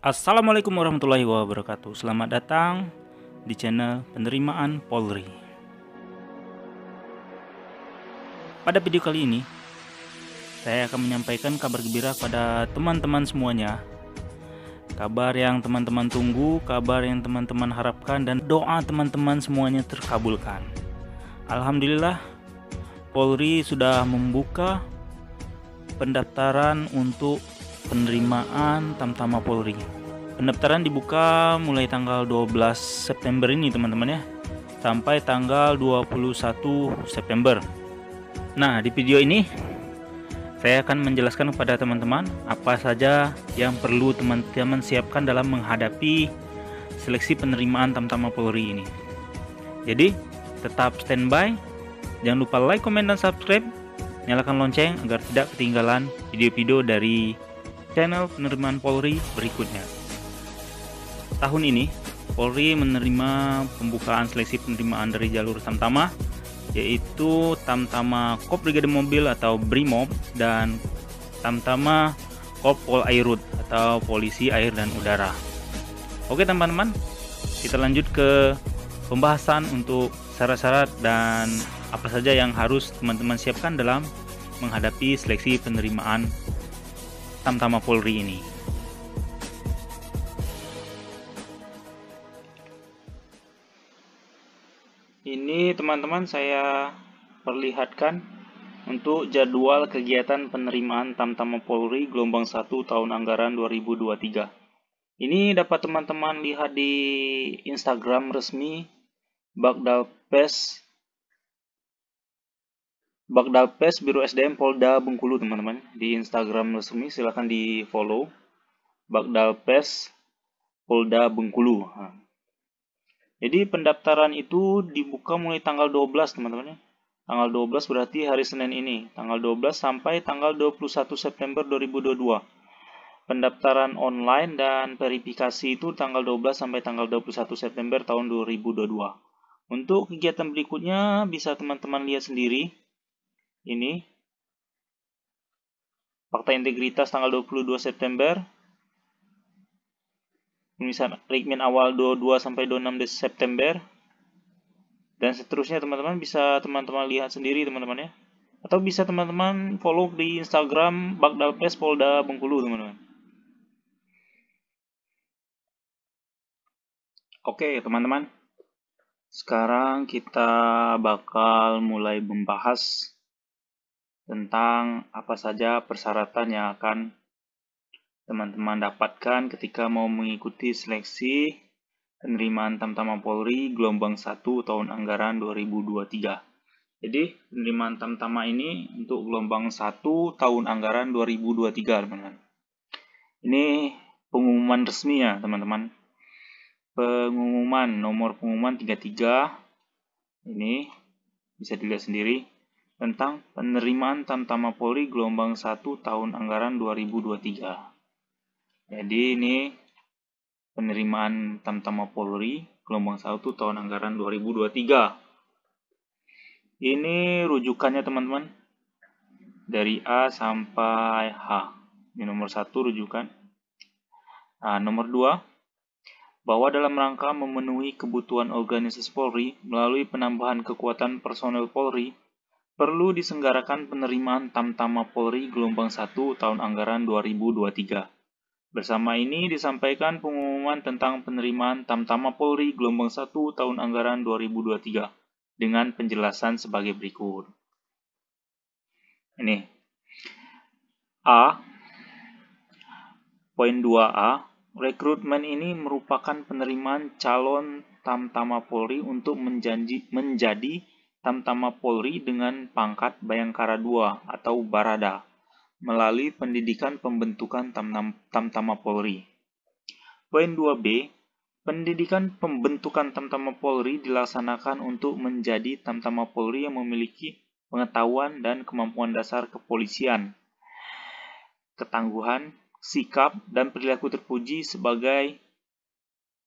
Assalamualaikum warahmatullahi wabarakatuh. Selamat datang di channel Penerimaan Polri. Pada video kali ini, saya akan menyampaikan kabar gembira pada teman-teman semuanya. Kabar yang teman-teman tunggu, kabar yang teman-teman harapkan, dan doa teman-teman semuanya terkabulkan. Alhamdulillah, Polri sudah membuka pendaftaran untuk penerimaan Tamtama Polri. Pendaftaran dibuka mulai tanggal 12 September ini teman-teman ya, sampai tanggal 21 September. Nah, di video ini saya akan menjelaskan kepada teman-teman apa saja yang perlu teman-teman siapkan dalam menghadapi seleksi penerimaan Tamtama Polri ini. Jadi, tetap standby, jangan lupa like, komen, dan subscribe. Nyalakan lonceng agar tidak ketinggalan video-video dari channel Penerimaan Polri berikutnya. Tahun ini, Polri menerima pembukaan seleksi penerimaan dari jalur Tamtama, yaitu Tamtama Kop Brigade Mobil atau BRIMOB dan Tamtama Kop Pol Airut atau Polisi Air dan Udara. Oke teman-teman, kita lanjut ke pembahasan untuk syarat-syarat dan apa saja yang harus teman-teman siapkan dalam menghadapi seleksi penerimaan Tamtama Polri ini. Ini teman-teman saya perlihatkan untuk jadwal kegiatan penerimaan Tamtama Polri gelombang 1 tahun anggaran 2023. Ini dapat teman-teman lihat di Instagram resmi Bagdalpes Biro SDM Polda Bengkulu teman-teman. Di Instagram resmi silahkan di follow Bagdalpes Polda Bengkulu. Jadi pendaftaran itu dibuka mulai tanggal 12 teman-teman ya. Tanggal 12 berarti hari Senin ini, tanggal 12 sampai tanggal 21 September 2022. Pendaftaran online dan verifikasi itu tanggal 12 sampai tanggal 21 September tahun 2022. Untuk kegiatan berikutnya bisa teman-teman lihat sendiri. Ini fakta integritas tanggal 22 September. Pemeriksaan Rikmin awal 22 sampai 26 September. Dan seterusnya teman-teman bisa teman-teman lihat sendiri teman-teman ya. Atau bisa teman-teman follow di Instagram Bagdalpes Polda Bengkulu teman-teman. Oke teman-teman, sekarang kita bakal mulai membahas tentang apa saja persyaratan yang akan teman-teman dapatkan ketika mau mengikuti seleksi penerimaan Tamtama Polri gelombang 1 tahun anggaran 2023. Jadi penerimaan Tamtama ini untuk gelombang 1 tahun anggaran 2023 teman-teman. Ini pengumuman resmi ya teman-teman. Pengumuman nomor pengumuman 33 ini bisa dilihat sendiri tentang penerimaan Tamtama Polri gelombang 1 tahun anggaran 2023. Jadi ini penerimaan Tamtama Polri gelombang 1 tahun anggaran 2023. Ini rujukannya teman-teman dari A sampai H. Ini nomor 1 rujukan. Nah, nomor 2, bahwa dalam rangka memenuhi kebutuhan organisasi Polri melalui penambahan kekuatan personel Polri, perlu diselenggarakan penerimaan Tamtama Polri gelombang 1 tahun anggaran 2023. Bersama ini disampaikan pengumuman tentang penerimaan Tamtama Polri gelombang 1 tahun anggaran 2023 dengan penjelasan sebagai berikut. Ini A. Poin 2A. Rekrutmen ini merupakan penerimaan calon Tamtama Polri untuk menjadi Tamtama Polri dengan pangkat Bayangkara II atau Barada melalui pendidikan pembentukan Tamtama Polri. Poin 2B. Pendidikan pembentukan Tamtama Polri dilaksanakan untuk menjadi Tamtama Polri yang memiliki pengetahuan dan kemampuan dasar kepolisian, ketangguhan, sikap, dan perilaku terpuji sebagai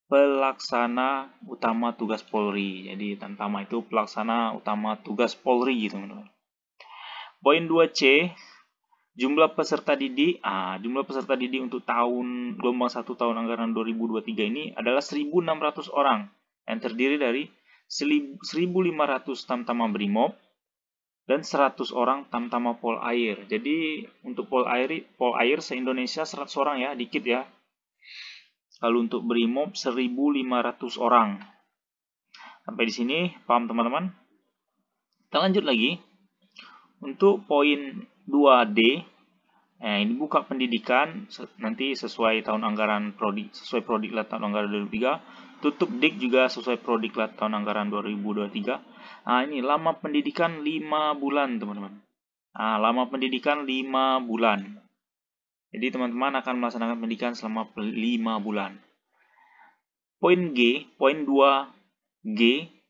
pelaksana utama tugas Polri. Jadi Tamtama itu pelaksana utama tugas Polri, teman-teman. Poin 2C, Jumlah peserta didik, untuk tahun gelombang 1 tahun anggaran 2023 ini adalah 1.600 orang yang terdiri dari 1.500 Tamtama Brimob dan 100 orang Tamtama Polair. Jadi untuk Polair se-Indonesia 100 orang ya, dikit ya. Lalu untuk Brimob 1.500 orang. Sampai di sini paham teman-teman? Kita lanjut lagi. Untuk poin 2D, ini buka pendidikan nanti sesuai tahun anggaran prodi, sesuai prodiklat tahun anggaran 2023. Tutup dik juga sesuai prodiklat tahun anggaran 2023. Ini lama pendidikan 5 bulan teman-teman. Lama pendidikan 5 bulan. Jadi teman-teman akan melaksanakan pendidikan selama 5 bulan. Poin 2G,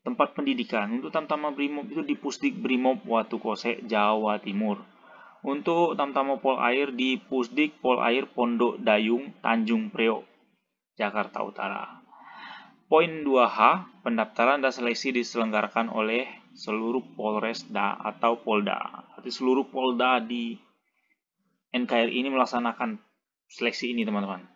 tempat pendidikan. Untuk Tamtama Brimob itu di Pusdik Brimob Watu Kosek, Jawa Timur. Untuk Tamtama Polair di Pusdik Polair Pondok Dayung, Tanjung Priok, Jakarta Utara. Poin 2H, pendaftaran dan seleksi diselenggarakan oleh seluruh Polresda atau Polda. Arti seluruh Polda di NKRI ini melaksanakan seleksi ini teman-teman.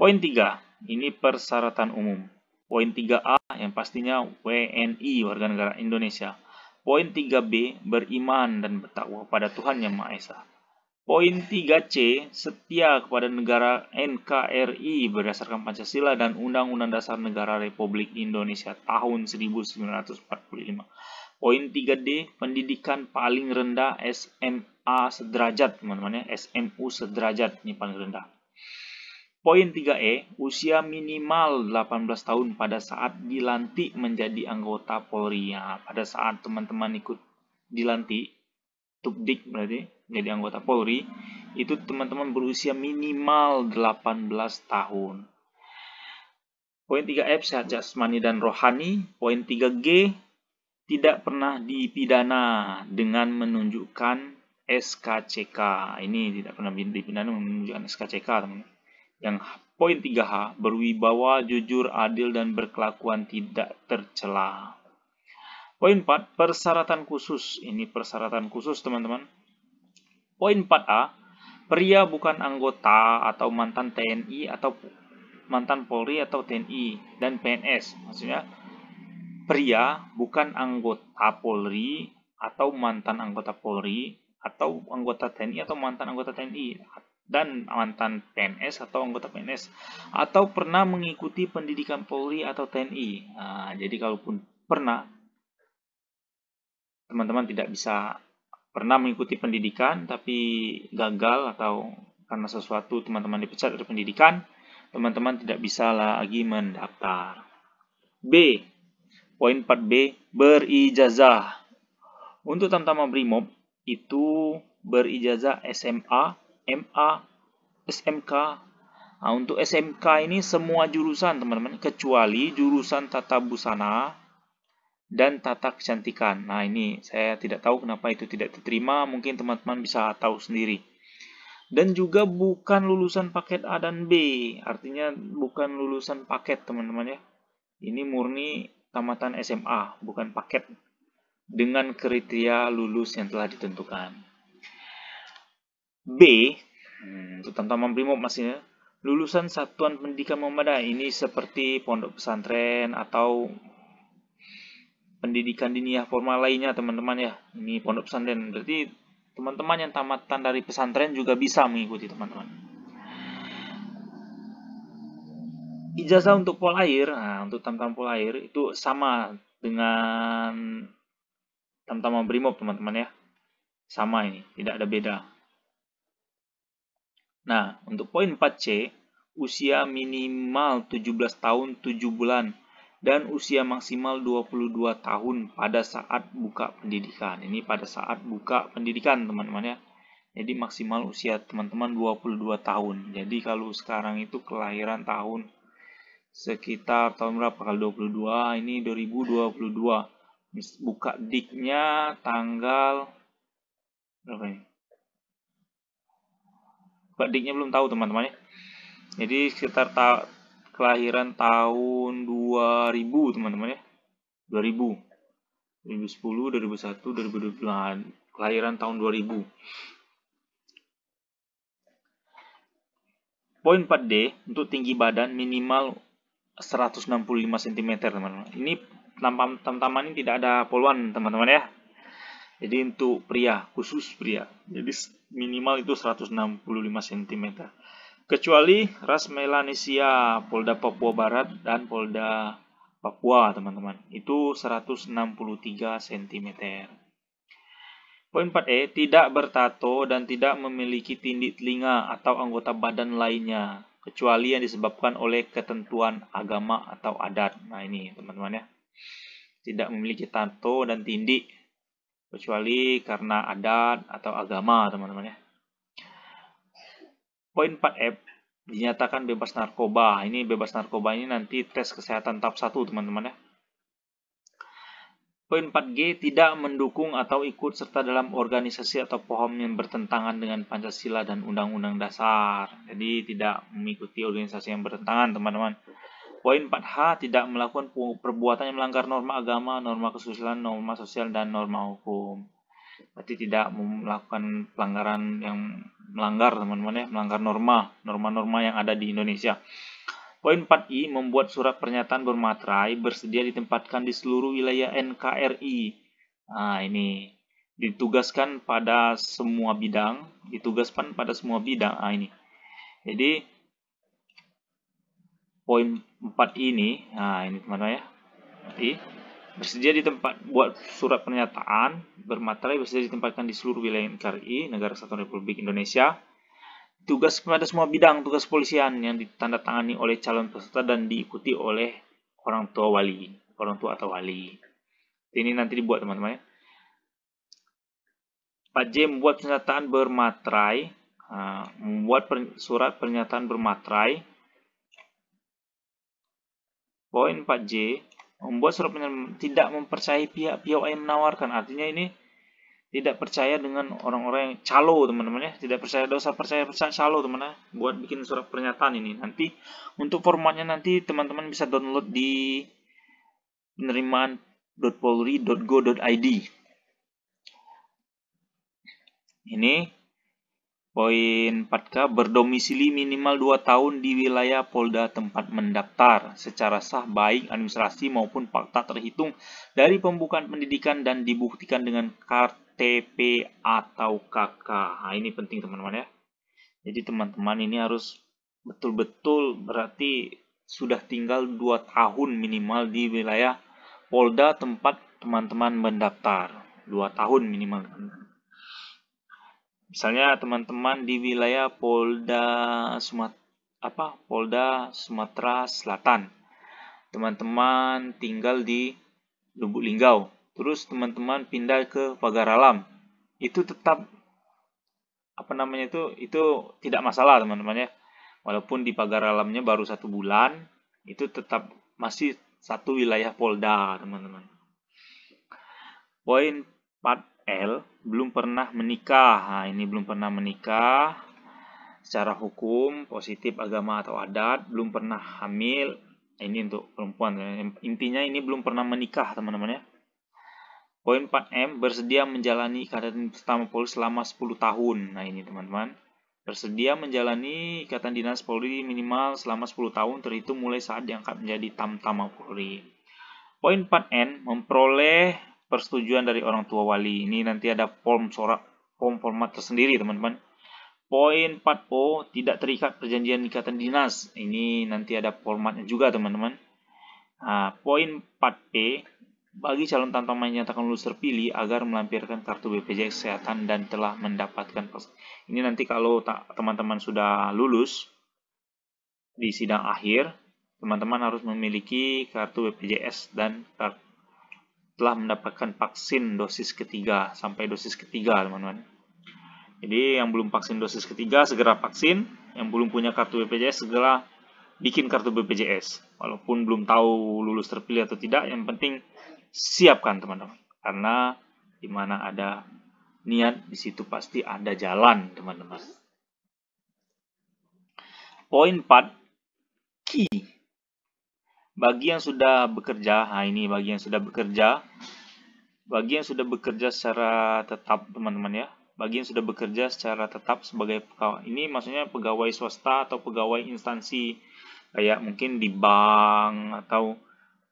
Poin 3, ini persyaratan umum. Poin 3A yang pastinya WNI, warga negara Indonesia. Poin 3B, beriman dan bertakwa pada Tuhan Yang Maha Esa. Poin 3C, setia kepada negara NKRI berdasarkan Pancasila dan Undang-Undang Dasar Negara Republik Indonesia tahun 1945. Poin 3D, pendidikan paling rendah SMA sederajat, teman-teman ya, SMU sederajat ini paling rendah. Poin 3E, usia minimal 18 tahun pada saat dilantik menjadi anggota Polri. Pada saat teman-teman ikut dilantik, Tukdik berarti menjadi anggota Polri, itu teman-teman berusia minimal 18 tahun. Poin 3F, sehat jasmani dan rohani. Poin 3G, tidak pernah dipidana dengan menunjukkan SKCK. Ini tidak pernah dipidana menunjukkan SKCK, teman-teman. Yang poin 3H, berwibawa, jujur, adil, dan berkelakuan tidak tercela. Poin 4, persyaratan khusus. Ini persyaratan khusus teman-teman. Poin 4A, pria bukan anggota atau mantan TNI atau mantan Polri atau TNI dan PNS. Maksudnya pria bukan anggota Polri atau mantan anggota Polri atau anggota TNI atau mantan anggota TNI dan mantan PNS atau anggota PNS atau pernah mengikuti pendidikan Polri atau TNI. Jadi kalaupun pernah, teman-teman tidak bisa pernah mengikuti pendidikan tapi gagal atau karena sesuatu teman-teman dipecat dari pendidikan, teman-teman tidak bisa lagi mendaftar. B. Poin 4B, berijazah. Untuk Tamtama Brimob itu berijazah SMA, MA, SMK. Untuk SMK ini semua jurusan teman-teman kecuali jurusan tata busana dan tata kecantikan. Ini saya tidak tahu kenapa itu tidak diterima, mungkin teman-teman bisa tahu sendiri. Dan juga bukan lulusan paket A dan B, artinya bukan lulusan paket teman-teman ya. Ini murni tamatan SMA, bukan paket dengan kriteria lulus yang telah ditentukan. B, untuk Tamtama Brimob masih lulusan satuan pendidikan memadai. Ini seperti pondok pesantren atau pendidikan diniyah formal lainnya teman-teman ya. Ini pondok pesantren, berarti teman-teman yang tamatan dari pesantren juga bisa mengikuti teman-teman. Ijazah untuk Polair, untuk Tamtama Polair itu sama dengan Tamtama Brimob teman-teman ya. Sama ini, tidak ada beda. Untuk poin 4C, usia minimal 17 tahun 7 bulan dan usia maksimal 22 tahun pada saat buka pendidikan. Ini pada saat buka pendidikan teman-teman ya. Jadi maksimal usia teman-teman 22 tahun. Jadi kalau sekarang itu kelahiran tahun sekitar tahun berapa? Kalau 22, ini 2022. Buka diknya tanggal berapa ini? Buka diknya belum tahu teman-teman ya. Jadi sekitar kelahiran tahun 2000 teman-teman ya. 2000, 2010, 2001, 2020, kelahiran tahun 2000. Poin 4D, untuk tinggi badan minimal 165 cm, teman-teman. Ini tamtaman ini tidak ada poluan, teman-teman ya. Jadi untuk pria, khusus pria. Jadi minimal itu 165 cm. Kecuali ras Melanesia, Polda Papua Barat dan Polda Papua, teman-teman. Itu 163 cm. Poin 4E, tidak bertato dan tidak memiliki tindik telinga atau anggota badan lainnya, kecuali yang disebabkan oleh ketentuan agama atau adat. Nah ini teman-teman ya, tidak memiliki tato dan tindik, kecuali karena adat atau agama, teman-teman ya. Poin 4F, dinyatakan bebas narkoba. Ini bebas narkoba ini nanti tes kesehatan tahap 1, teman-teman ya. Poin 4G, tidak mendukung atau ikut serta dalam organisasi atau pohon yang bertentangan dengan Pancasila dan Undang-Undang Dasar. Jadi tidak mengikuti organisasi yang bertentangan, teman-teman. Poin 4H, tidak melakukan perbuatan yang melanggar norma agama, norma kesusilaan, norma sosial, dan norma hukum. Berarti tidak melakukan pelanggaran yang melanggar, teman-teman ya, melanggar norma-norma yang ada di Indonesia. Poin 4I, membuat surat pernyataan bermaterai bersedia ditempatkan di seluruh wilayah NKRI. Nah, ini ditugaskan pada semua bidang, Nah, ini. Jadi poin 4 ini, nah ini teman-teman ya. Jadi bersedia buat surat pernyataan bermaterai bersedia ditempatkan di seluruh wilayah NKRI, Negara Kesatuan Republik Indonesia. Tugas kepada semua bidang tugas polisian yang ditandatangani oleh calon peserta dan diikuti oleh orang tua atau wali. Ini nanti dibuat, teman-teman ya. 4J, membuat pernyataan bermaterai, membuat surat pernyataan bermaterai. Poin 4J, membuat surat pernyataan tidak mempercayai pihak-pihak yang menawarkan. Artinya ini tidak percaya dengan orang-orang yang calo, teman-teman ya. Tidak percaya, dosa percaya calo, teman-teman. Buat bikin surat pernyataan ini. Nanti untuk formatnya nanti teman-teman bisa download di penerimaan.polri.go.id. Ini poin 4K, berdomisili minimal 2 tahun di wilayah Polda tempat mendaftar secara sah baik administrasi maupun fakta terhitung dari pembukaan pendidikan dan dibuktikan dengan KTP atau KK. Nah, ini penting, teman-teman ya. Jadi teman-teman ini harus betul-betul berarti sudah tinggal 2 tahun minimal di wilayah Polda tempat teman-teman mendaftar. 2 tahun minimal. Misalnya teman-teman di wilayah Polda Sumatera Selatan. Teman-teman tinggal di Lubuk Linggau. Terus teman-teman pindah ke Pagar Alam. Itu tetap itu tidak masalah, teman-teman ya. Walaupun di Pagar Alamnya baru 1 bulan, itu tetap masih satu wilayah Polda, teman-teman. Poin 4L, belum pernah menikah. Nah, ini belum pernah menikah secara hukum, positif agama atau adat, belum pernah hamil. Ini untuk perempuan. Intinya ini belum pernah menikah, teman-teman ya. Poin 4M, bersedia menjalani ikatan pertama Polri selama 10 tahun. Nah, ini teman-teman. Bersedia menjalani ikatan dinas Polri minimal selama 10 tahun terhitung mulai saat diangkat menjadi Tamtama Polri. Poin 4N, memperoleh persetujuan dari orang tua wali. Ini nanti ada format tersendiri, teman-teman. Poin 4O, tidak terikat perjanjian ikatan dinas. Ini nanti ada formatnya juga, teman-teman. Nah, poin 4P, bagi calon tamtama yang nyatakan lulus terpilih agar melampirkan kartu BPJS Kesehatan dan telah mendapatkan. Ini nanti kalau teman-teman sudah lulus di sidang akhir, teman-teman harus memiliki kartu BPJS dan telah mendapatkan vaksin dosis ketiga sampai dosis ketiga, teman-teman. Jadi yang belum vaksin dosis ketiga segera vaksin, yang belum punya kartu BPJS segera bikin kartu BPJS. Walaupun belum tahu lulus terpilih atau tidak, yang penting siapkan, teman-teman. Karena di mana ada niat, di situ pasti ada jalan, teman-teman. Poin 4, key. Bagi yang sudah bekerja, nah ini bagi yang sudah bekerja secara tetap, teman-teman ya. bagi yang sudah bekerja secara tetap sebagai pegawai. Ini maksudnya pegawai swasta atau pegawai instansi, kayak mungkin di bank atau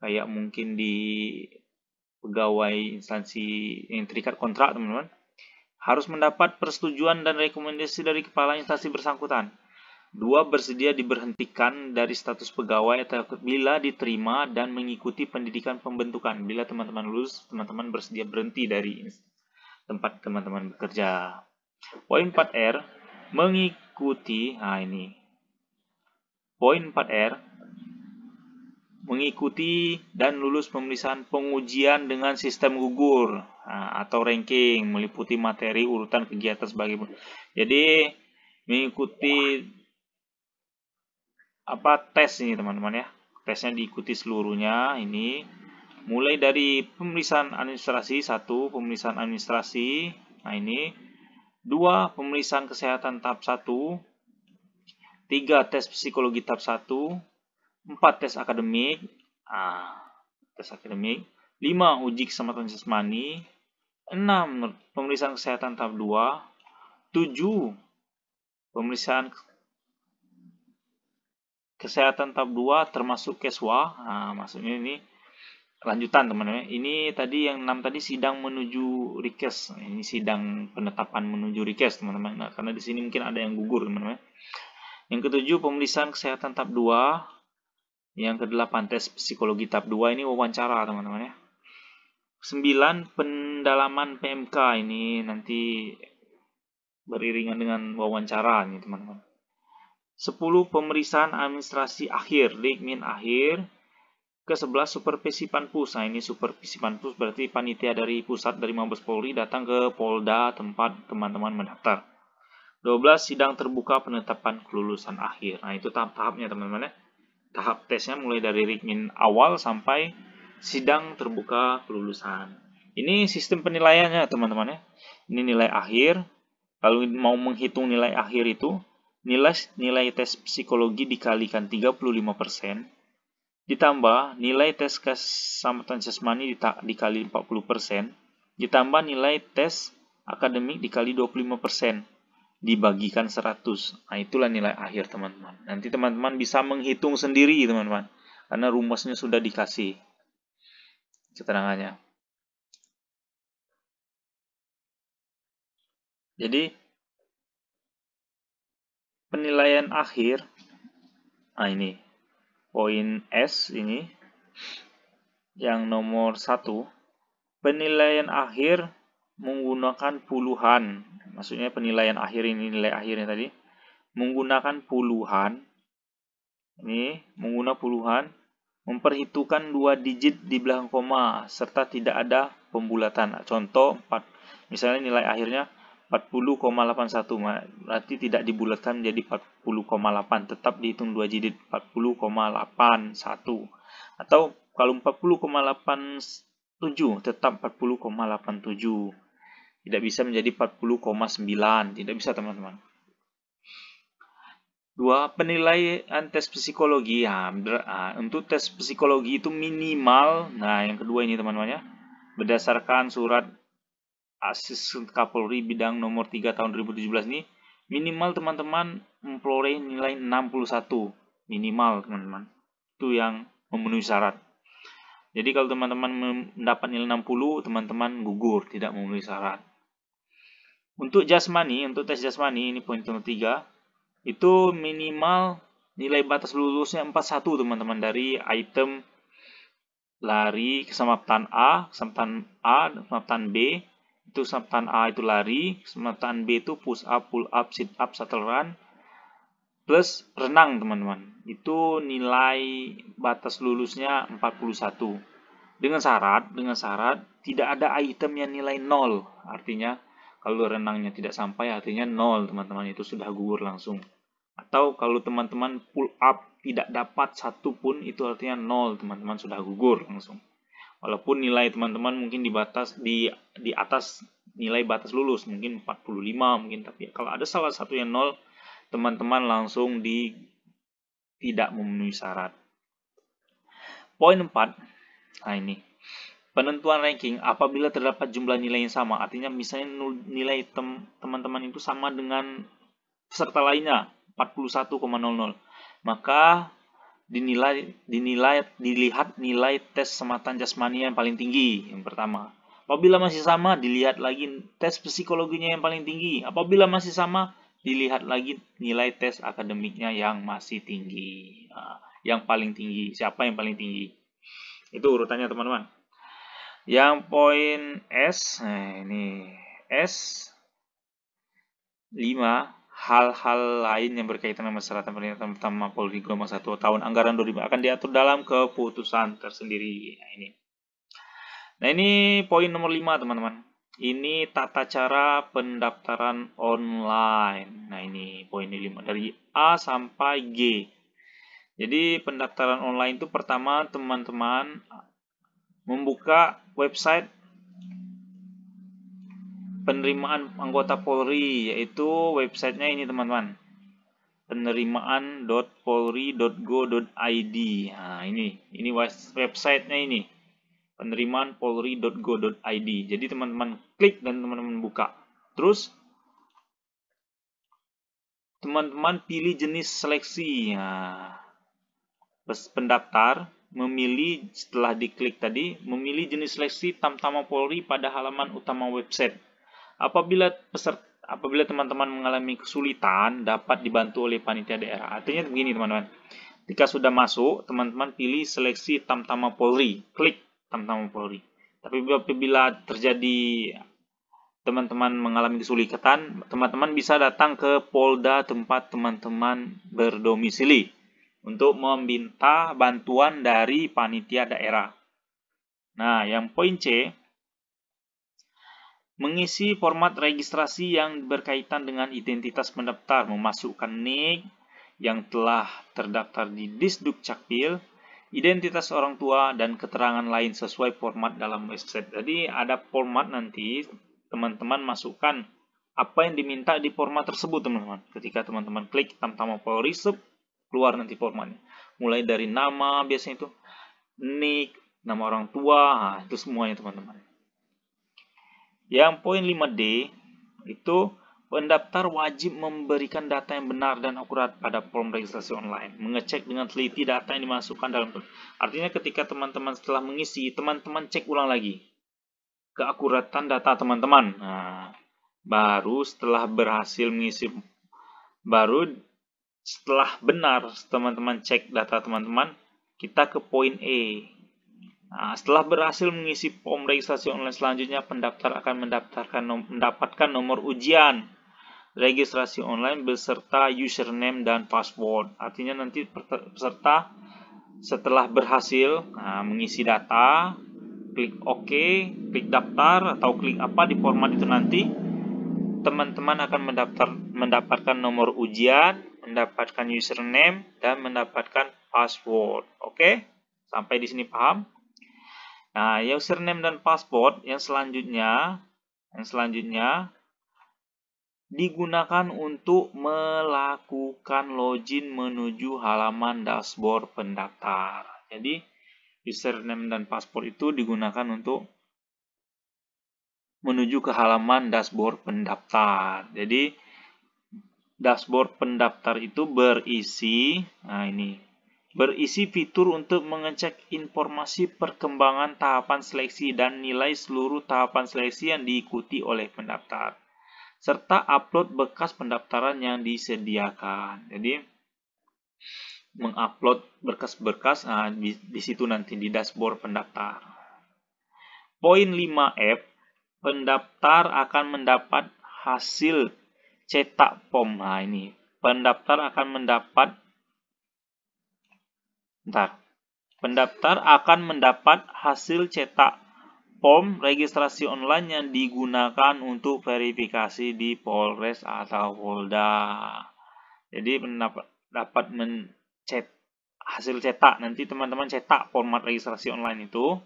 kayak mungkin di pegawai instansi yang terikat kontrak, teman-teman, harus mendapat persetujuan dan rekomendasi dari kepala instansi bersangkutan. 2. Bersedia diberhentikan dari status pegawai atau bila diterima dan mengikuti pendidikan pembentukan. Bila teman-teman lulus, teman-teman bersedia berhenti dari tempat teman-teman bekerja. Poin 4R, mengikuti, ini. Poin 4R, mengikuti dan lulus pemeriksaan pengujian dengan sistem gugur atau ranking, meliputi materi urutan kegiatan sebagai. Jadi mengikuti tes ini, teman-teman ya. Tesnya diikuti seluruhnya ini. Mulai dari pemeriksaan administrasi, 1. Pemeriksaan administrasi. Nah ini. 2. Pemeriksaan kesehatan tahap 1. 3. Tes psikologi tahap 1. 4. Tes akademik. Tes akademik. 5. Uji keselamatan jasmani. 6. Pemeriksaan kesehatan tahap 2. 7. Pemeriksaan kesehatan tahap 2 termasuk keswa. Maksudnya ini lanjutan, teman-teman. Ini tadi yang 6 tadi sidang menuju request. Ini sidang penetapan menuju request, teman-teman. Nah, karena di sini mungkin ada yang gugur, teman-teman. Yang ke-7 pemeriksaan kesehatan tahap 2. Yang ke-8 tes psikologi tahap 2, ini wawancara, teman-teman ya. 9 pendalaman PMK, ini nanti beriringan dengan wawancara nih, teman-teman. 10 pemeriksaan administrasi akhir, Rikmin akhir. Ke-11 supervisi Panpus. Nah, ini supervisi Panpus berarti panitia dari pusat dari Mabes Polri datang ke Polda tempat teman-teman mendaftar. 12 sidang terbuka penetapan kelulusan akhir. Nah, itu tahap-tahapnya, teman-teman ya. Tahap tesnya mulai dari Rikmin awal sampai sidang terbuka kelulusan. Ini sistem penilaiannya, teman-teman ya. Ini nilai akhir. Kalau mau menghitung nilai akhir itu, nilai tes psikologi dikalikan 35%. Ditambah nilai tes keselamatan jasmani dikali 40%, ditambah nilai tes akademik dikali 25%, dibagikan 100. Nah, itulah nilai akhir, teman-teman. Nanti teman-teman bisa menghitung sendiri, teman-teman, karena rumusnya sudah dikasih keterangannya. Jadi penilaian akhir, ini poin S ini yang nomor 1, penilaian akhir menggunakan puluhan. Maksudnya penilaian akhir ini, nilai akhirnya tadi menggunakan puluhan. Ini menggunakan puluhan, memperhitungkan 2 digit di belakang koma serta tidak ada pembulatan. Contoh 4, misalnya nilai akhirnya 40,81, berarti tidak dibulatkan menjadi 40,8, tetap dihitung 2 digit 40,81. Atau kalau 40,87 tetap 40,87. Tidak bisa menjadi 40,9, tidak bisa, teman-teman. 2. Penilaian tes psikologi. Untuk tes psikologi itu minimal, yang kedua ini, teman-teman ya, berdasarkan surat Asisten Kapolri bidang nomor 3 tahun 2017 ini, minimal teman-teman memperoleh nilai 61. Minimal, teman-teman. Itu yang memenuhi syarat. Jadi kalau teman-teman mendapat nilai 60, teman-teman gugur, tidak memenuhi syarat. Untuk jasmani, untuk tes jasmani, ini poin nomor 3, itu minimal nilai batas lulusnya 41, teman-teman, dari item lari, keselamatan A, keselamatan B. Itu keselamatan A itu lari, keselamatan B itu push up, pull up, sit up, shuttle run, plus renang, teman-teman. Itu nilai batas lulusnya 41. Dengan syarat tidak ada item yang nilai 0. Artinya kalau renangnya tidak sampai, artinya 0, teman-teman, itu sudah gugur langsung. Atau kalau teman-teman pull up tidak dapat satu pun, itu artinya 0, teman-teman, sudah gugur langsung. Walaupun nilai teman-teman mungkin di atas nilai batas lulus, mungkin 45 mungkin, tapi kalau ada salah satu yang 0, teman-teman langsung tidak memenuhi syarat. Poin 4, ini Penentuan ranking apabila terdapat jumlah nilai yang sama, artinya misalnya nilai teman-teman itu sama dengan peserta lainnya 41,00, maka dilihat nilai tes sematan jasmani yang paling tinggi yang pertama. Apabila masih sama, dilihat lagi tes psikologinya yang paling tinggi. Apabila masih sama, dilihat lagi nilai tes akademiknya yang masih tinggi. Nah, yang paling tinggi, siapa yang paling tinggi? Itu urutannya teman-teman. Yang poin S, nah ini S 5, hal-hal lain yang berkaitan dengan persyaratan penerimaan utama Polri gelombang 1 tahun anggaran 2000 akan diatur dalam keputusan tersendiri. Nah ini poin nomor 5 teman-teman. Ini tata cara pendaftaran online. Nah ini poin 5 dari A sampai G. Jadi pendaftaran online itu pertama teman-teman membuka website penerimaan anggota Polri, yaitu websitenya ini teman-teman, penerimaan.polri.go.id. Nah ini websitenya ini, penerimaan.polri.go.id. Jadi teman-teman klik dan teman-teman buka. Terus teman-teman pilih jenis seleksi. Nah, pendaftar memilih, setelah diklik tadi, memilih jenis seleksi Tamtama Polri pada halaman utama website. Apabila teman-teman mengalami kesulitan, dapat dibantu oleh panitia daerah. Artinya begini teman-teman. Jika sudah masuk, teman-teman pilih seleksi Tamtama Polri, klik Tamtama Polri. Tapi apabila terjadi teman-teman mengalami kesulitan, teman-teman bisa datang ke Polda tempat teman-teman berdomisili untuk meminta bantuan dari panitia daerah. Nah, yang poin C, mengisi format registrasi yang berkaitan dengan identitas pendaftar, memasukkan NIK yang telah terdaftar di Disduk Capil, identitas orang tua, dan keterangan lain sesuai format dalam website. Jadi ada format nanti, teman-teman masukkan apa yang diminta di format tersebut teman-teman. Ketika teman-teman klik Tamtama Polri, keluar nanti formatnya. Mulai dari nama, biasanya itu NIK, nama orang tua, nah, itu semuanya teman-teman. Yang poin 5D itu pendaftar wajib memberikan data yang benar dan akurat pada form registrasi online. Mengecek dengan teliti data yang dimasukkan dalam. Artinya ketika teman-teman setelah mengisi, teman-teman cek ulang lagi keakuratan data teman-teman. Nah, baru setelah berhasil mengisi, baru setelah benar teman-teman cek data teman-teman, kita ke poin E. Nah, setelah berhasil mengisi form registrasi online selanjutnya, pendaftar akan mendapatkan nomor ujian registrasi online beserta username dan password. Artinya nanti peserta setelah berhasil mengisi data, klik OK, klik daftar atau klik apa di format itu nanti, teman-teman akan mendapatkan nomor ujian, mendapatkan username, dan mendapatkan password. Oke? Sampai di sini paham? Nah, username dan password yang selanjutnya digunakan untuk melakukan login menuju halaman dashboard pendaftar. Jadi, username dan password itu digunakan untuk menuju ke halaman dashboard pendaftar. Jadi, dashboard pendaftar itu berisi fitur untuk mengecek informasi perkembangan tahapan seleksi dan nilai seluruh tahapan seleksi yang diikuti oleh pendaftar, serta upload bekas pendaftaran yang disediakan. Jadi, mengupload berkas-berkas di situ nanti di dashboard pendaftar. Poin 5F, pendaftar akan mendapat hasil cetak form. Nah, ini pendaftar akan mendapat hasil cetak form registrasi online yang digunakan untuk verifikasi di Polres atau Polda. Jadi dapat hasil cetak, nanti teman-teman cetak format registrasi online itu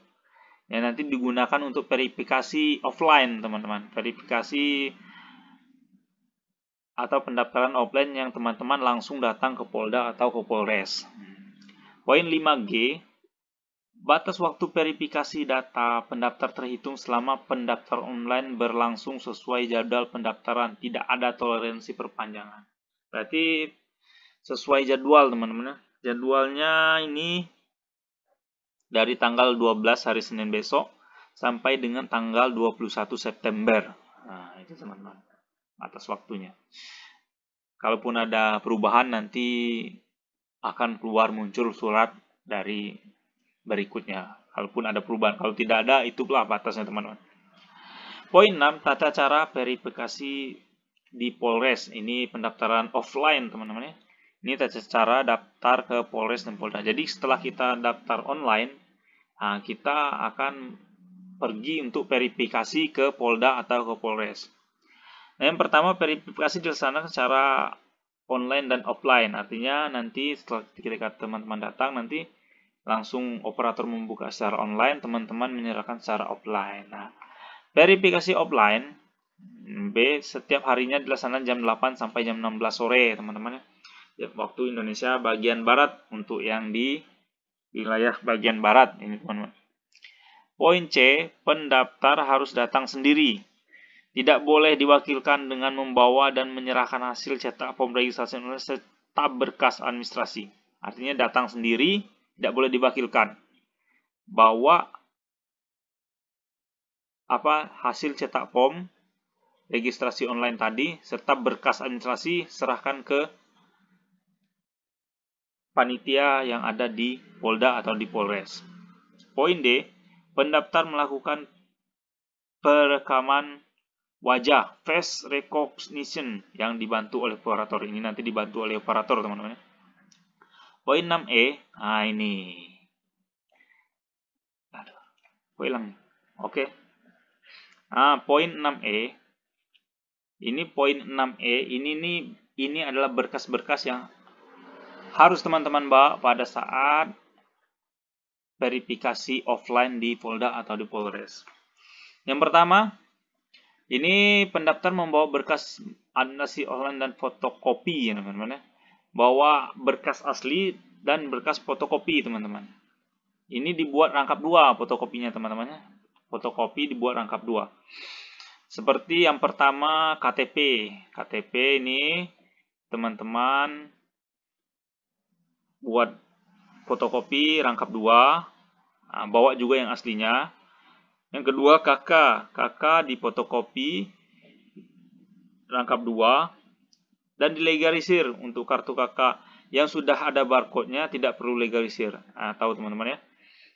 yang nanti digunakan untuk verifikasi offline teman-teman, verifikasi atau pendaftaran offline yang teman-teman langsung datang ke Polda atau ke Polres. Poin 5G, Batas waktu verifikasi data pendaftar terhitung selama pendaftar online berlangsung sesuai jadwal pendaftaran. Tidak ada toleransi perpanjangan. Berarti sesuai jadwal, teman-teman. Jadwalnya ini dari tanggal 12 hari Senin besok sampai dengan tanggal 21 September. Nah, itu teman-teman. Batas waktunya. Kalaupun ada perubahan nanti akan keluar muncul surat dari berikutnya. Kalaupun ada perubahan, kalau tidak ada, itulah batasnya teman-teman. Poin 6, tata cara verifikasi di Polres. Ini pendaftaran offline teman-teman ya. Ini tata cara daftar ke Polres dan Polda. Jadi setelah kita daftar online, kita akan pergi untuk verifikasi ke Polda atau ke Polres. Nah, yang pertama, verifikasi dilaksanakan secara online dan offline. Artinya nanti setelah ketika teman-teman datang, nanti langsung operator membuka secara online, teman-teman menyerahkan secara offline. Nah, verifikasi offline setiap harinya dilaksanakan jam 8 sampai jam 16 sore, teman-teman ya. Waktu Indonesia bagian barat untuk yang di wilayah bagian barat ini, teman-teman. Poin C, pendaftar harus datang sendiri. Tidak boleh diwakilkan dengan membawa dan menyerahkan hasil cetak form registrasi online serta berkas administrasi. Artinya datang sendiri, tidak boleh diwakilkan. Bawa hasil cetak form registrasi online tadi serta berkas administrasi, serahkan ke panitia yang ada di Polda atau di Polres. Poin D, pendaftar melakukan perekaman wajah face recognition yang dibantu oleh operator. Ini nanti dibantu oleh operator, teman-teman. Poin 6E, ini. Hilang. Oke. Poin 6E. Ini poin 6E, ini adalah berkas-berkas yang harus teman-teman bawa pada saat verifikasi offline di Polda atau di Polres. Yang pertama, ini pendaftar membawa berkas administrasi online dan fotokopi ya teman-teman ya. Bawa berkas asli dan berkas fotokopi teman-teman. Ini dibuat rangkap 2 fotokopinya teman-teman ya. Fotokopi dibuat rangkap 2. Seperti yang pertama KTP. KTP ini teman-teman buat fotokopi rangkap 2. Bawa juga yang aslinya. Yang kedua KK. KK di fotokopi rangkap 2 dan dilegalisir. Untuk kartu KK yang sudah ada barcode-nya tidak perlu legalisir. Tahu teman-teman ya.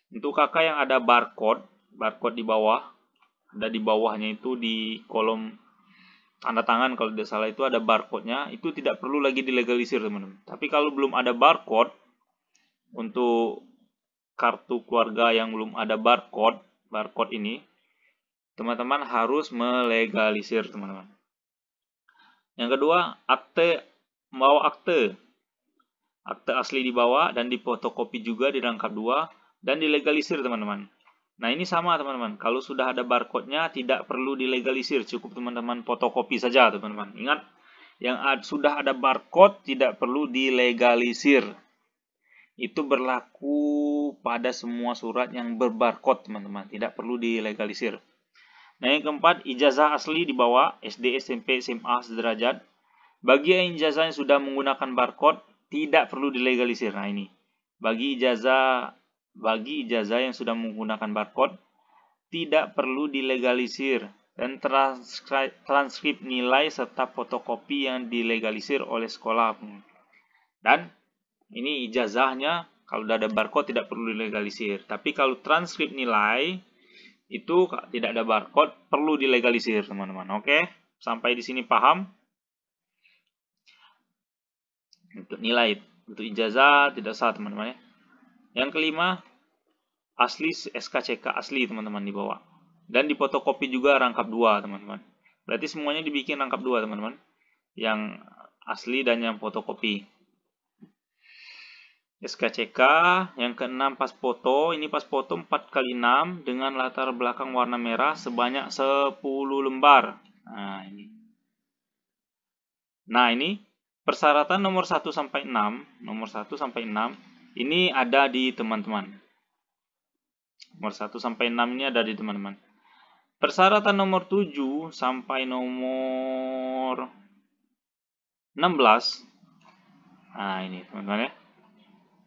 Untuk KK yang ada barcode di bawah, ada di bawahnya itu di kolom tanda tangan kalau tidak salah itu ada barcode-nya, itu tidak perlu lagi dilegalisir teman-teman. Tapi kalau belum ada barcode, untuk kartu keluarga yang belum ada barcode ini, teman-teman harus melegalisir teman-teman. Yang kedua, membawa akte asli dibawa dan difotokopi juga di rangkap 2 dan dilegalisir teman-teman. Nah ini sama teman-teman, kalau sudah ada barcode-nya tidak perlu dilegalisir, cukup teman-teman fotokopi saja teman-teman. Ingat, yang sudah ada barcode tidak perlu dilegalisir. Itu berlaku pada semua surat yang berbarcode teman-teman, tidak perlu dilegalisir. Nah yang keempat, ijazah asli dibawa SD, SMP, SMA sederajat. Bagi yang ijazahnya sudah menggunakan barcode tidak perlu dilegalisir. Nah ini, bagi ijazah yang sudah menggunakan barcode tidak perlu dilegalisir, dan transkrip nilai serta fotokopi yang dilegalisir oleh sekolah. Dan ini ijazahnya kalau sudah ada barcode tidak perlu dilegalisir. Tapi kalau transkrip nilai itu tidak ada barcode perlu dilegalisir teman-teman. Oke, sampai di sini paham? Untuk nilai, untuk ijazah tidak sah teman-teman ya. Yang kelima, asli SKCK asli teman-teman dibawa. Dan difotokopi juga rangkap 2 teman-teman. Berarti semuanya dibikin rangkap 2 teman-teman. Yang asli dan yang fotokopi. SKCK. Yang keenam, pas foto. Ini pas foto 4x6 dengan latar belakang warna merah sebanyak 10 lembar. Nah ini persyaratan nomor 1 sampai 6. Nomor 1 sampai 6 ini ada di teman-teman. Nomor 1 sampai 6 ini ada di teman-teman. Persyaratan nomor 7 sampai nomor 16. Nah, ini teman-teman ya.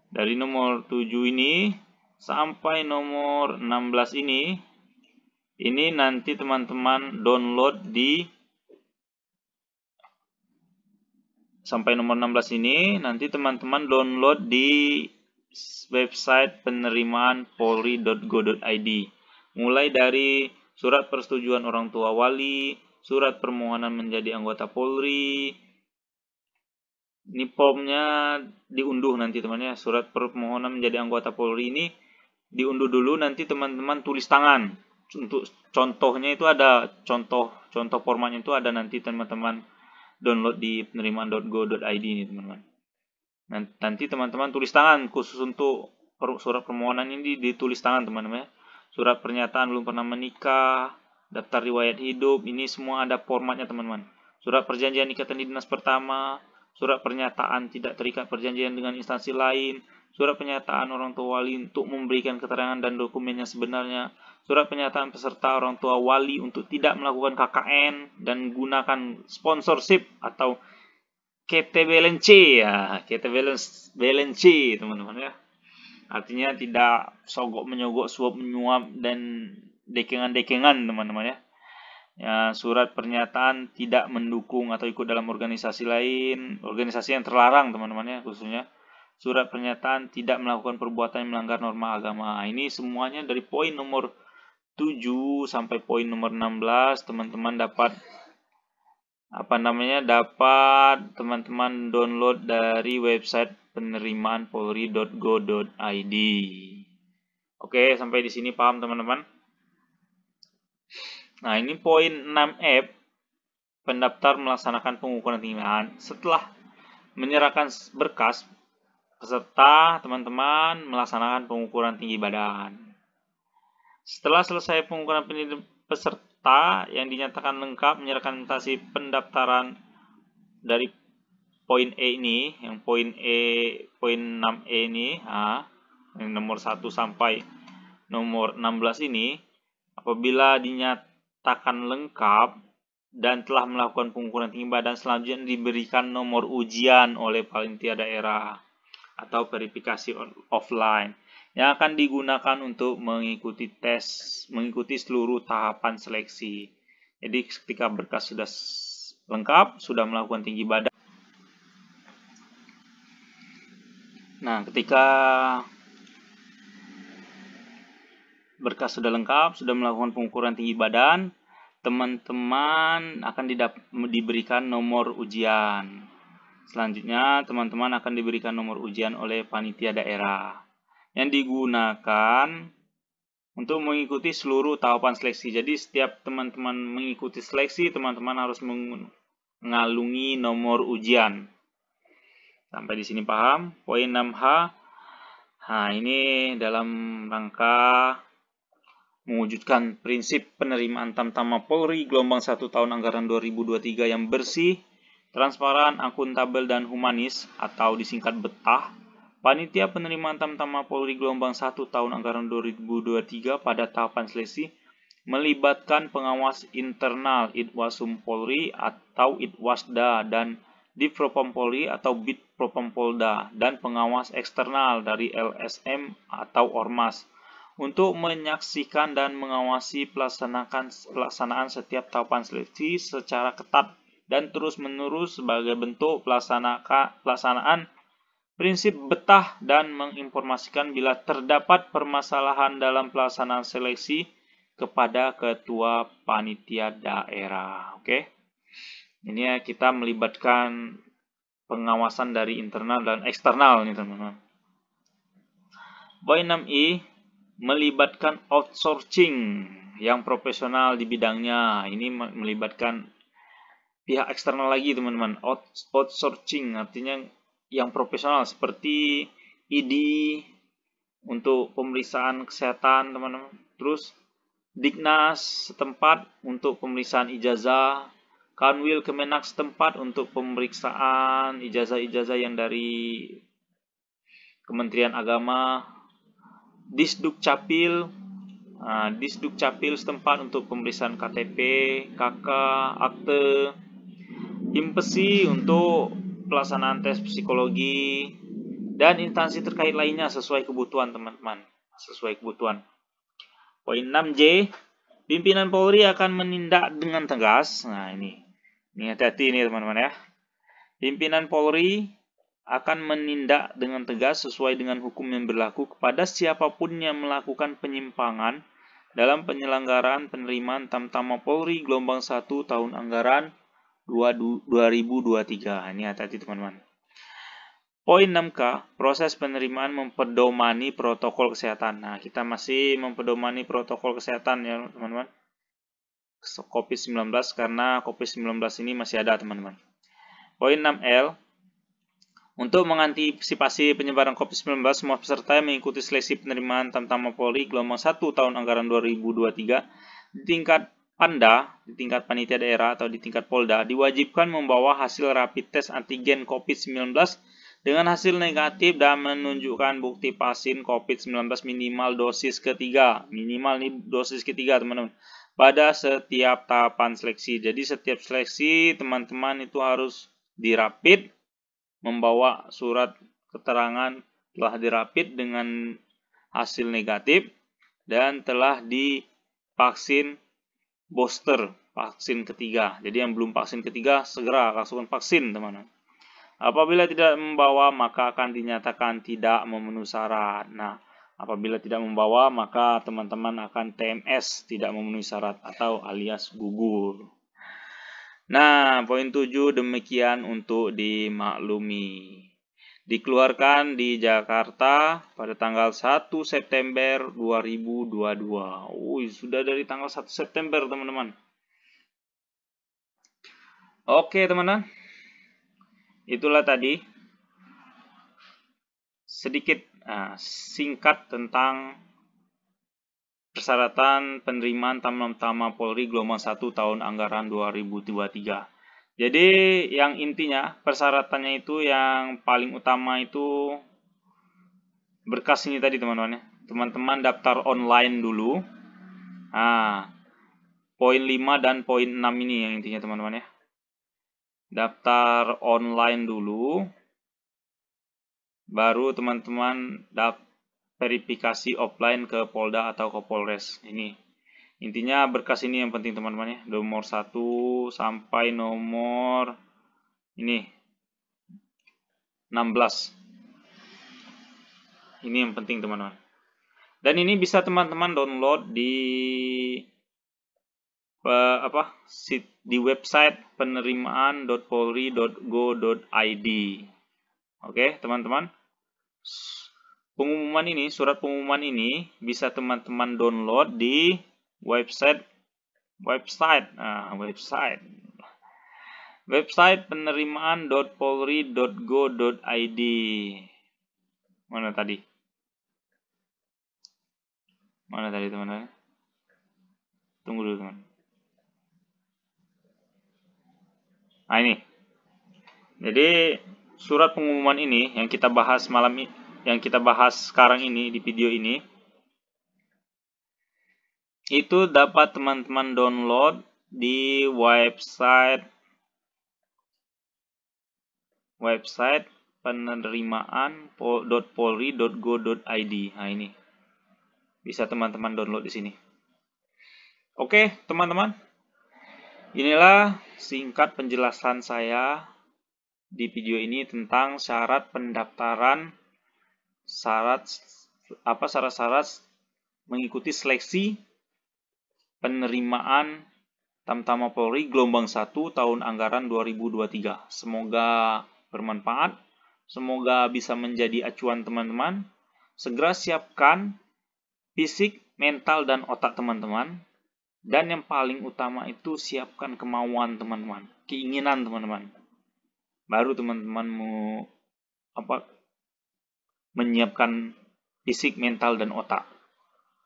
Dari nomor 7 ini sampai nomor 16 ini nanti teman-teman download di sampai nomor 16 ini nanti teman-teman download di website penerimaan polri.go.id. Mulai dari surat persetujuan orang tua wali, surat permohonan menjadi anggota Polri. Ini formnya diunduh nanti teman-teman ya. Surat permohonan menjadi anggota Polri ini diunduh dulu, nanti teman-teman tulis tangan. Untuk contohnya itu ada contoh formatnya itu ada nanti teman-teman download di penerimaan.go.id ini teman-teman. Nanti teman-teman tulis tangan khusus untuk surat permohonan ini ditulis tangan teman-teman ya. Surat pernyataan belum pernah menikah, daftar riwayat hidup, ini semua ada formatnya teman-teman. Surat perjanjian ikatan dinas pertama, surat pernyataan tidak terikat perjanjian dengan instansi lain, surat pernyataan orang tua wali untuk memberikan keterangan dan dokumen yang sebenarnya, surat pernyataan peserta orang tua wali untuk tidak melakukan KKN dan gunakan sponsorship atau KTBLNC ya, KTBLNC teman-teman ya. Artinya tidak sogok menyogok, suap menyuap dan dekengan-dekengan teman-teman ya. Ya, surat pernyataan tidak mendukung atau ikut dalam organisasi lain, organisasi yang terlarang teman-teman ya khususnya. Surat pernyataan tidak melakukan perbuatan yang melanggar norma agama. Ini semuanya dari poin nomor 7 sampai poin nomor 16 teman-teman dapat dapat teman-teman download dari website penerimaan polri.go.id. Oke, sampai di sini paham teman-teman? Nah, ini poin 6F, pendaftar melaksanakan pengukuran tinggi badan. Setelah menyerahkan berkas, peserta teman-teman melaksanakan pengukuran tinggi badan. Setelah selesai pengukuran peserta yang dinyatakan lengkap menyerahkan invitasi pendaftaran dari poin E ini, yang poin 6E ini, yang nomor 1 sampai nomor 16 ini, apabila dinyatakan lengkap dan telah melakukan pengukuran tinggi badan, selanjutnya diberikan nomor ujian oleh panitia daerah atau verifikasi offline yang akan digunakan untuk mengikuti seluruh tahapan seleksi. Jadi ketika berkas sudah lengkap, sudah melakukan tinggi badan. Nah, ketika berkas sudah lengkap, sudah melakukan pengukuran tinggi badan, teman-teman akan diberikan nomor ujian. Selanjutnya, teman-teman akan diberikan nomor ujian oleh panitia daerah yang digunakan untuk mengikuti seluruh tahapan seleksi. Jadi, setiap teman-teman mengikuti seleksi, teman-teman harus mengalungi nomor ujian. Sampai di sini paham? Poin 6H. Nah, ini dalam rangka mewujudkan prinsip penerimaan Tamtama Polri gelombang 1 tahun anggaran 2023 yang bersih, transparan, akuntabel, dan humanis atau disingkat BETAH. Panitia penerimaan Tamtama Polri gelombang 1 tahun anggaran 2023 pada tahapan seleksi melibatkan pengawas internal Itwasum Polri atau Itwasda dan Divpropam Polri atau Bitpropam Polda dan pengawas eksternal dari LSM atau Ormas untuk menyaksikan dan mengawasi pelaksanaan setiap tahapan seleksi secara ketat dan terus-menerus sebagai bentuk pelaksanaan prinsip BETAH dan menginformasikan bila terdapat permasalahan dalam pelaksanaan seleksi kepada ketua panitia daerah. Oke. Ini ya, kita melibatkan pengawasan dari internal dan eksternal nih teman-teman. Poin 6I, melibatkan outsourcing yang profesional di bidangnya. Ini melibatkan pihak eksternal lagi teman-teman. Outsourcing artinya yang profesional seperti ID untuk pemeriksaan kesehatan teman-teman. Terus Dignas setempat untuk pemeriksaan ijazah, Kanwil Kemenak setempat untuk pemeriksaan ijazah-ijazah yang dari Kementerian Agama, Disduk Capil setempat untuk pemeriksaan KTP, KK, akte, Himpesi untuk pelaksanaan tes psikologi, dan instansi terkait lainnya sesuai kebutuhan teman-teman. Sesuai kebutuhan. Poin 6J, pimpinan Polri akan menindak dengan tegas. Nah ini hati-hati nih teman-teman ya. Pimpinan Polri akan menindak dengan tegas sesuai dengan hukum yang berlaku kepada siapapun yang melakukan penyimpangan dalam penyelenggaraan penerimaan Tamtama Polri gelombang 1 tahun anggaran 2023. Ini hati-hati teman-teman. Poin 6K, proses penerimaan mempedomani protokol kesehatan. Nah, kita masih mempedomani protokol kesehatan ya teman-teman. COVID-19 karena COVID-19 ini masih ada teman-teman. Poin 6L, untuk mengantisipasi penyebaran COVID-19, semua peserta yang mengikuti seleksi penerimaan Tamtama Polri gelombang 1 tahun anggaran 2023 di tingkat Panda, di tingkat panitia daerah atau di tingkat Polda, diwajibkan membawa hasil rapid test antigen COVID-19 dengan hasil negatif dan menunjukkan bukti vaksin COVID-19 minimal dosis ketiga. Minimal nih dosis ketiga teman-teman. Pada setiap tahapan seleksi. Jadi setiap seleksi teman-teman itu harus dirapid, membawa surat keterangan telah dirapid dengan hasil negatif dan telah divaksin booster, vaksin ketiga. Jadi yang belum vaksin ketiga segera langsung vaksin teman-teman. Apabila tidak membawa maka akan dinyatakan tidak memenuhi syarat. Nah, apabila tidak membawa maka teman-teman akan TMS, tidak memenuhi syarat atau alias gugur. Nah, poin 7 demikian untuk dimaklumi. Dikeluarkan di Jakarta pada tanggal 1 September 2022. Sudah dari tanggal 1 September teman-teman. Oke teman-teman. Itulah tadi sedikit singkat tentang persyaratan penerimaan Tamtama Polri gelombang 1 tahun anggaran 2023. Jadi yang intinya persyaratannya itu yang paling utama itu berkas ini tadi teman-teman ya. Teman-teman daftar online dulu. Nah, poin 5 dan poin 6 ini yang intinya teman-teman ya. Daftar online dulu. Baru teman-teman verifikasi offline ke Polda atau ke Polres. Ini intinya berkas ini yang penting teman-teman ya. Nomor 1 sampai nomor ini 16. Ini yang penting teman-teman. Dan ini bisa teman-teman download di di website penerimaan.polri.go.id. Oke, teman-teman. Pengumuman ini, surat pengumuman ini bisa teman-teman download di website penerimaan.polri.go.id. Mana tadi teman-teman? Tunggu dulu teman. Nah ini. Jadi surat pengumuman ini yang kita bahas sekarang ini di video ini itu dapat teman-teman download di website penerimaan.polri.go.id. Nah ini bisa teman-teman download di sini. Oke teman-teman, inilah singkat penjelasan saya di video ini tentang syarat pendaftaran, syarat-syarat mengikuti seleksi penerimaan Tamtama Polri gelombang 1 tahun anggaran 2023. Semoga bermanfaat, semoga bisa menjadi acuan teman-teman. Segera siapkan fisik, mental, dan otak teman-teman. Dan yang paling utama itu siapkan kemauan teman-teman, keinginan teman-teman. Baru teman-teman mau menyiapkan fisik, mental, dan otak.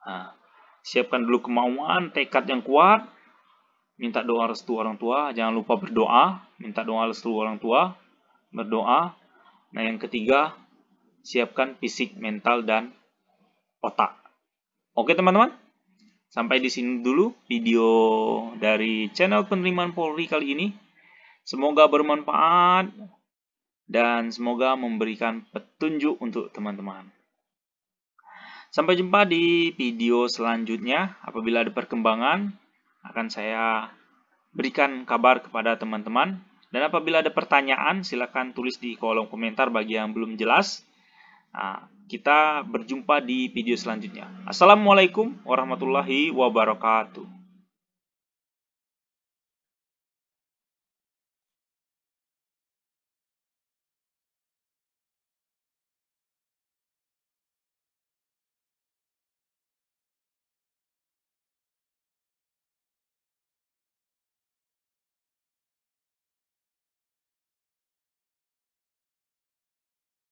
Nah, siapkan dulu kemauan, tekad yang kuat, minta doa restu orang tua, jangan lupa berdoa, minta doa restu orang tua, berdoa. Nah yang ketiga, siapkan fisik, mental, dan otak. Oke teman-teman, sampai di sini dulu video dari channel penerimaan Polri kali ini. Semoga bermanfaat dan semoga memberikan petunjuk untuk teman-teman. Sampai jumpa di video selanjutnya. Apabila ada perkembangan, akan saya berikan kabar kepada teman-teman. Dan apabila ada pertanyaan, silakan tulis di kolom komentar bagi yang belum jelas. Nah, kita berjumpa di video selanjutnya. Assalamualaikum warahmatullahi wabarakatuh.